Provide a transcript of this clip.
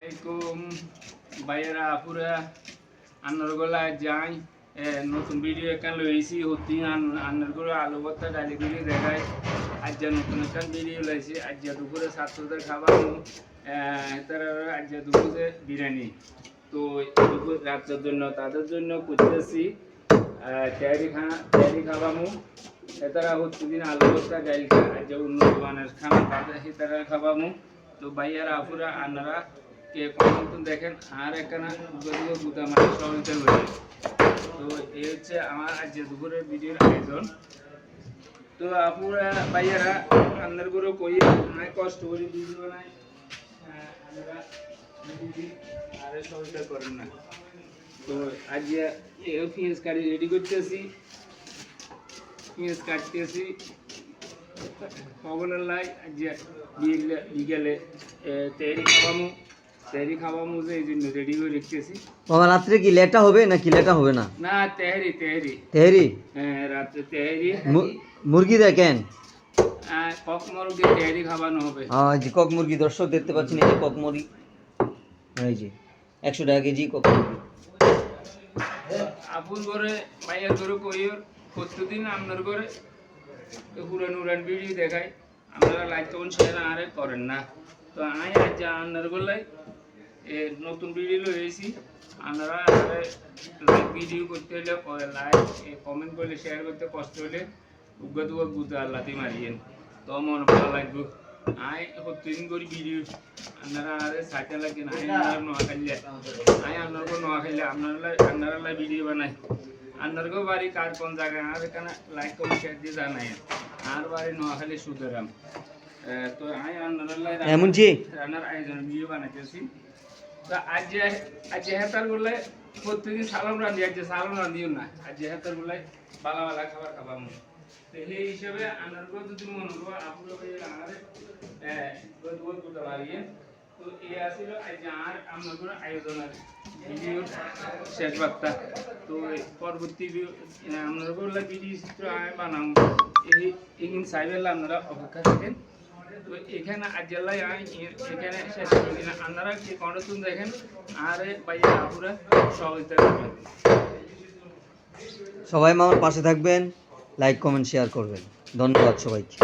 আসসালামাইকুম ভাইয়েরা আপুরা আন্নার গলায় যাই নতুন ভিডিও এখান লইছি হতি আন্নার গলা আলু ভর্তা ডালি ভিডিও দেখায় আজ নতুন একটা ভিডিও লাইছি আজ দুপুরে ছাত্রদের খাওয়ানো তারা আজ দুপুরে বিরিয়ানি তো দুপুর রাত্রের জন্য তাদের জন্য করতেছি তৈরি খাওয়ামু তারা হচ্ছে দিন আলু ভর্তা ডাইল আজ উন্নত মানের খানা তাদের তারা খাওয়ামু তো ভাইয়ারা আপুরা আন্নারা কে কখন দেখেন আর একখানা গুদা মানে সহযোগিতা রয়েছে তো এই হচ্ছে আমার আজ দুপুরের ভিডিওর আয়োজন তো আপুরা ভাইয়ারা আন্নার করে কই আমি কষ্ট করে ভিডিও বানাই আপনারা আরে সহযোগিতা করেন না তো আজ এই পেঁয়াজ কাটি রেডি করতেছি পেঁয়াজ কাটতেছি খবরের লাই আজ বিকেলে তেহরি খাওয়ামু যে এই জন্য রেডি করে রেখেছি বাবা রাত্রে কি লেটা হবে নাকি লেটা হবে না না তেহরি হ্যাঁ রাত্রে তেহরি মুরগি দেখেন কক মুরগি তেহরি খাওয়ানো হবে হ্যাঁ জি কক মুরগি দর্শক দেখতে পাচ্ছেন এই যে কক মুরগি এই যে 100 টাকা কেজি কক মুরগি আপুর ঘরে মাইয়ার ঘরে কইর প্রতিদিন আপনার ঘরে পুরান ভিডিও দেখাই আপনারা লাইক কমেন্ট শেয়ার আরে করেন না তো আমি আজ আপনার গলাই নতুন ভিডিও লইছি আপনারা লাইক ভিডিও করতে হলে লাইক কমেন্ট করলে শেয়ার করতে কষ্ট হলে উগ্গা গুতা আল্লাহতে মারিয়েন তো মন ভালো লাগবে আই প্রতিদিন করি ভিডিও আপনারা আরে সাইতে লাগেন আই নোয়া খাইলে আপনারা ভিডিও বানাই আপনারকেও বাড়ি কার কোন জায়গায় আর এখানে লাইক কমেন্ট শেয়ার দিয়ে জানাই আর বাড়ি নোয়াখালী সুতরাং তো আমি রান্নার আয়োজন ভিডিও বানাইতেছি তো আজ হেতার গুলো প্রত্যেকদিন সালাম রান্ধি আজ সালাম রান্ধিও না আজ হেতার গুলাই বালা খাবার খাবার মনে তো এই হিসেবে আপনার যদি মনে করবো আপুরো করতে পারি তো এই আসছিল আজ আর আপনার আয়োজনের ভিডিও শেষ বার্তা তো পরবর্তী আপনার ভিডিও চিত্র আমি বানাবো এই সাইবেলা আপনারা অপেক্ষা থাকেন তো এখানে আজলাই এখানে শেষ করি না আপনারা কি কন্ডিশন দেখেন আর ভাইয়া আপুরা সহযোগিতা করবেন সবাই আমার পাশে থাকবেন লাইক কমেন্ট শেয়ার করবেন ধন্যবাদ সবাইকে।